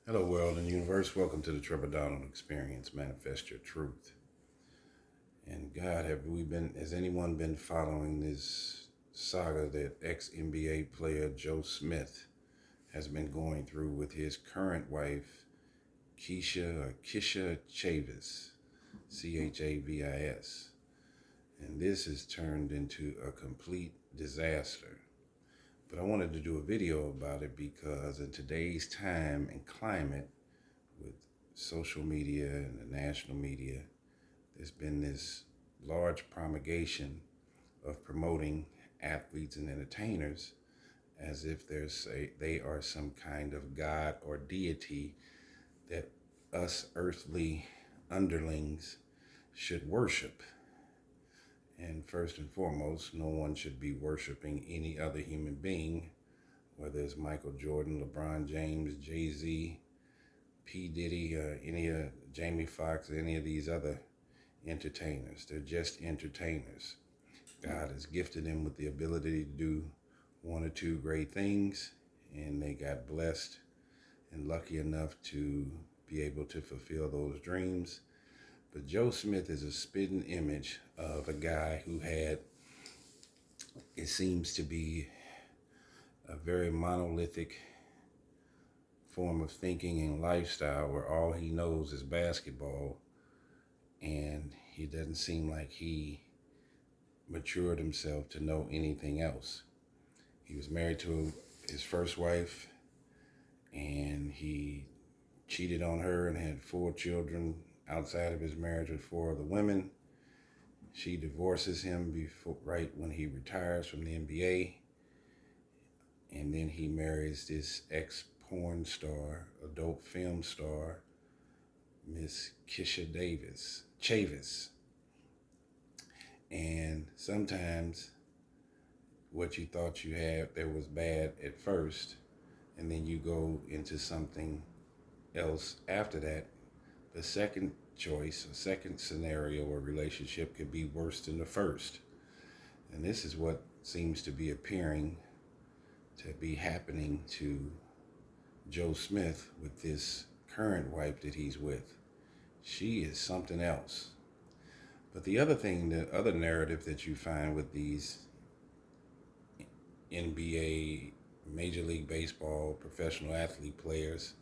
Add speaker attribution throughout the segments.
Speaker 1: Hello, world and universe. Welcome to the Trevor Donald Experience. Manifest your truth. And God, has anyone been following this saga that ex-NBA player Joe Smith has been going through with his current wife, Kisha Chavis, Chavis. And this has turned into a complete disaster. But I wanted to do a video about it because in today's time and climate, with social media and the national media, there's been this large promulgation of promoting athletes and entertainers as if they are some kind of god or deity that us earthly underlings should worship. And first and foremost, no one should be worshiping any other human being, whether it's Michael Jordan, LeBron James, Jay-Z, P. Diddy, Jamie Foxx, any of these other entertainers. They're just entertainers. God has gifted them with the ability to do one or two great things, and they got blessed and lucky enough to be able to fulfill those dreams. But Joe Smith is a spitting image of a guy who had, it seems to be, a very monolithic form of thinking and lifestyle where all he knows is basketball, and he doesn't seem like he matured himself to know anything else. He was married to his first wife, and he cheated on her and had 4 children outside of his marriage with 4 other women. She divorces him right when he retires from the NBA, and then he marries this ex-porn star, adult film star, Miss Kisha Chavis. And sometimes what you thought you had that was bad at first, and then you go into something else after that, the second choice, a second scenario or relationship could be worse than the first. And this is what seems to be appearing to be happening to Joe Smith with this current wife that he's with. She is something else. But the other narrative that you find with these NBA, Major League Baseball, professional athlete players,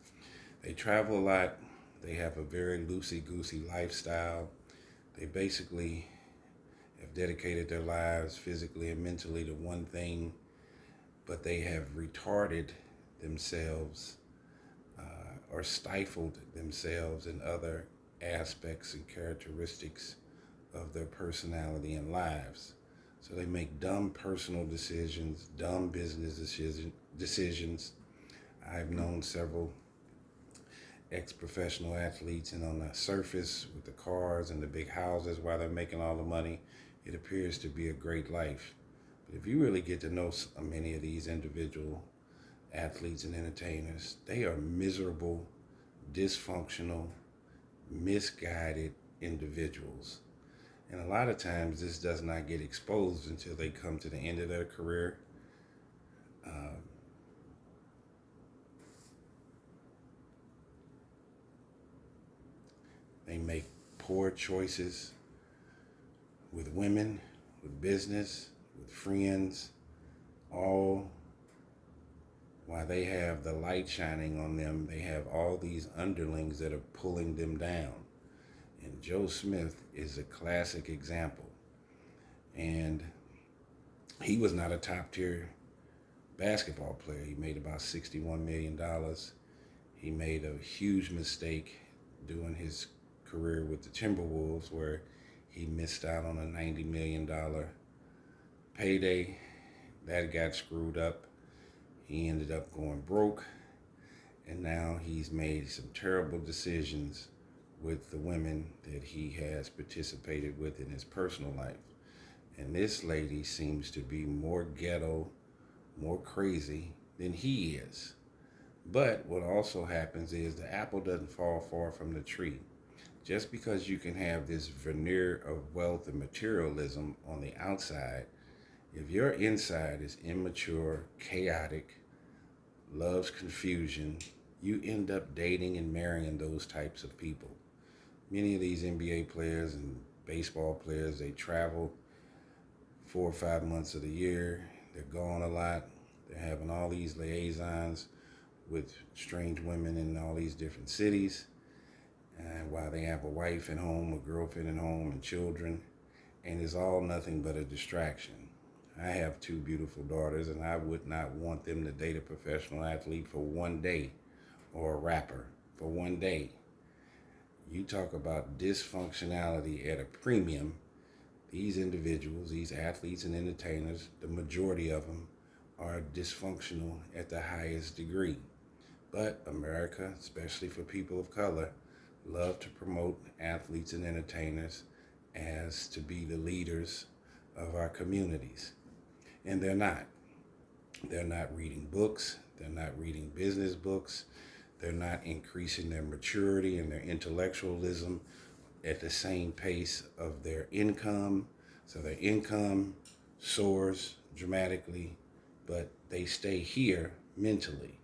Speaker 1: they travel a lot. They have a very loosey-goosey lifestyle. They basically have dedicated their lives physically and mentally to one thing, but they have retarded themselves or stifled themselves in other aspects and characteristics of their personality and lives. So they make dumb personal decisions, dumb business decisions. I've known several ex-professional athletes, and on the surface with the cars and the big houses while they're making all the money, it appears to be a great life. But if you really get to know many of these individual athletes and entertainers, they are miserable, dysfunctional, misguided individuals. And a lot of times this does not get exposed until they come to the end of their career. They make poor choices with women, with business, with friends, all while they have the light shining on them. They have all these underlings that are pulling them down. And Joe Smith is a classic example. And he was not a top tier basketball player. He made about $61 million. He made a huge mistake doing his career with the Timberwolves, where he missed out on a $90 million payday. That got screwed up. He ended up going broke, and now he's made some terrible decisions with the women that he has participated with in his personal life. And this lady seems to be more ghetto, more crazy than he is. But what also happens is the apple doesn't fall far from the tree. Just because you can have this veneer of wealth and materialism on the outside, if your inside is immature, chaotic, loves confusion, you end up dating and marrying those types of people. Many of these NBA players and baseball players, they travel 4 or 5 months of the year. They're gone a lot. They're having all these liaisons with strange women in all these different cities. And while they have a wife at home, a girlfriend at home, and children, and it's all nothing but a distraction. I have 2 beautiful daughters, and I would not want them to date a professional athlete for one day, or a rapper for one day. You talk about dysfunctionality at a premium. These individuals, these athletes and entertainers, the majority of them are dysfunctional at the highest degree. But America, especially for people of color, love to promote athletes and entertainers as to be the leaders of our communities. And they're not. They're not reading books. They're not reading business books. They're not increasing their maturity and their intellectualism at the same pace of their income. So their income soars dramatically, but they stay here mentally.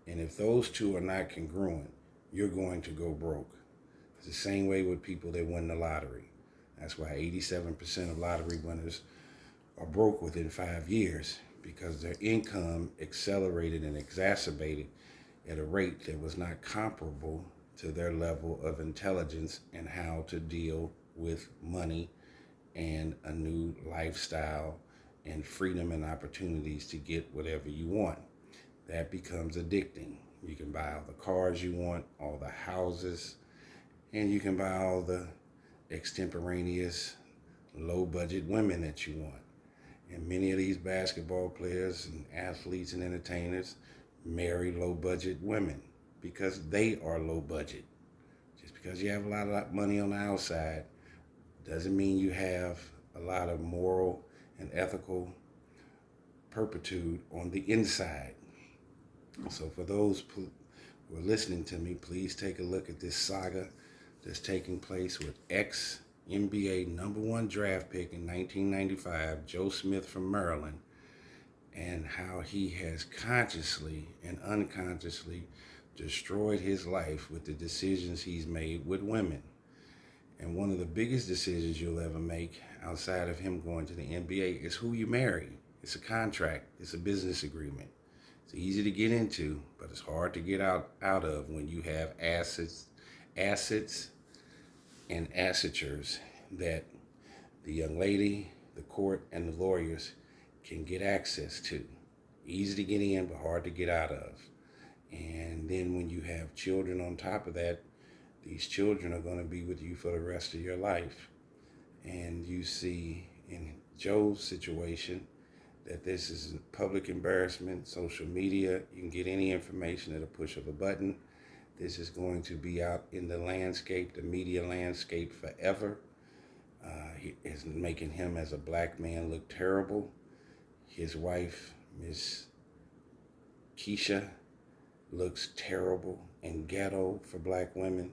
Speaker 1: And if those two are not congruent, you're going to go broke. It's the same way with people that win the lottery. That's why 87% of lottery winners are broke within 5 years, because their income accelerated and exacerbated at a rate that was not comparable to their level of intelligence and how to deal with money and a new lifestyle and freedom and opportunities to get whatever you want. That becomes addicting. You can buy all the cars you want, all the houses, and you can buy all the extemporaneous, low-budget women that you want. And many of these basketball players and athletes and entertainers marry low-budget women because they are low-budget. Just because you have a lot of money on the outside doesn't mean you have a lot of moral and ethical turpitude on the inside. So for those who are listening to me, please take a look at this saga that's taking place with ex-NBA #1 draft pick in 1995, Joe Smith from Maryland, and how he has consciously and unconsciously destroyed his life with the decisions he's made with women. And one of the biggest decisions you'll ever make outside of him going to the NBA is who you marry. It's a contract. It's a business agreement. It's easy to get into, but it's hard to get out of when you have assets and assets that the young lady, the court, and the lawyers can get access to. Easy to get in, but hard to get out of. And then when you have children on top of that, these children are going to be with you for the rest of your life. And you see in Joe's situation that this is a public embarrassment. Social media, you can get any information at a push of a button. This is going to be out in the landscape, the media landscape, forever. He is making him as a black man look terrible. His wife, Miss Keisha, looks terrible and ghetto for black women.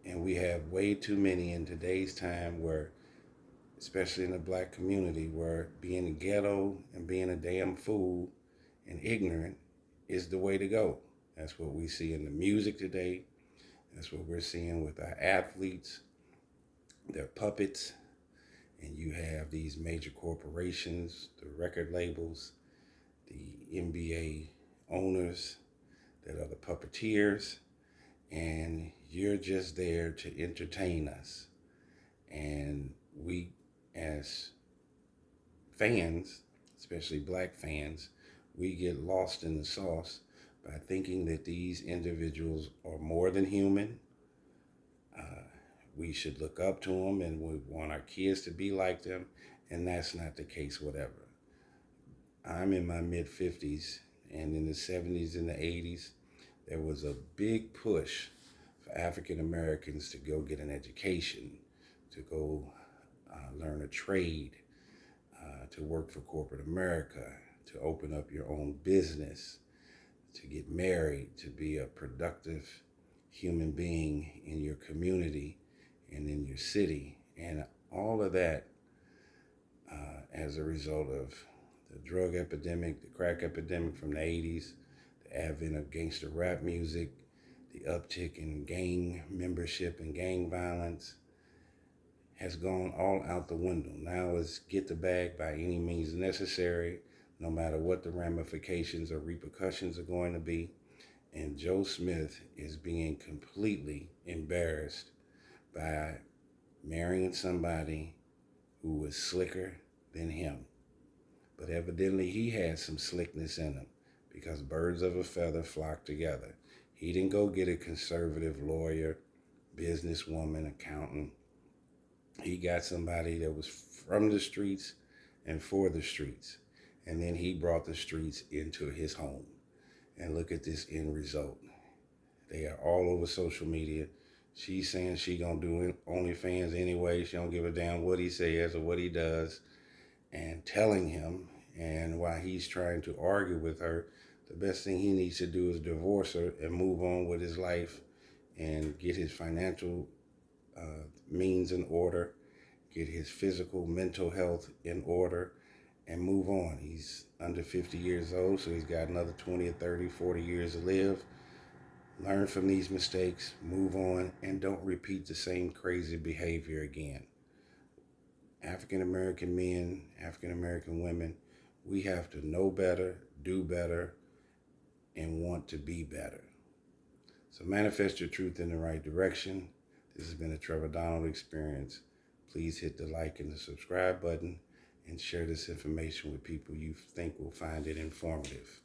Speaker 1: And we have way too many in today's time where, especially in the black community, where being ghetto and being a damn fool and ignorant is the way to go. That's what we see in the music today. That's what we're seeing with our athletes. They're puppets. And you have these major corporations, the record labels, the NBA owners that are the puppeteers, and you're just there to entertain us. And we, as fans, especially black fans, we get lost in the sauce by thinking that these individuals are more than human. We should look up to them and we want our kids to be like them, and that's not the case, whatever. I'm in my mid-50s, and in the 70s and the 80s, there was a big push for African Americans to go get an education, to go learn a trade, to work for corporate America, to open up your own business, to get married, to be a productive human being in your community and in your city. And all of that as a result of the drug epidemic, the crack epidemic from the 80s, the advent of gangster rap music, the uptick in gang membership and gang violence has gone all out the window. Now it's get the bag by any means necessary, no matter what the ramifications or repercussions are going to be. And Joe Smith is being completely embarrassed by marrying somebody who was slicker than him. But evidently he had some slickness in him, because birds of a feather flock together. He didn't go get a conservative lawyer, businesswoman, accountant. He got somebody that was from the streets and for the streets. And then he brought the streets into his home. And look at this end result. They are all over social media. She's saying she gonna do OnlyFans anyway. She don't give a damn what he says or what he does. And telling him, and while he's trying to argue with her, the best thing he needs to do is divorce her and move on with his life and get his financial means in order, get his physical, mental health in order, and move on. He's under 50 years old, so he's got another 20 or 30, 40 years to live. Learn from these mistakes, move on, and don't repeat the same crazy behavior again. African American men, African American women, we have to know better, do better, and want to be better. So manifest your truth in the right direction. This has been a Trevor Donald experience. Please hit the like and the subscribe button and share this information with people you think will find it informative.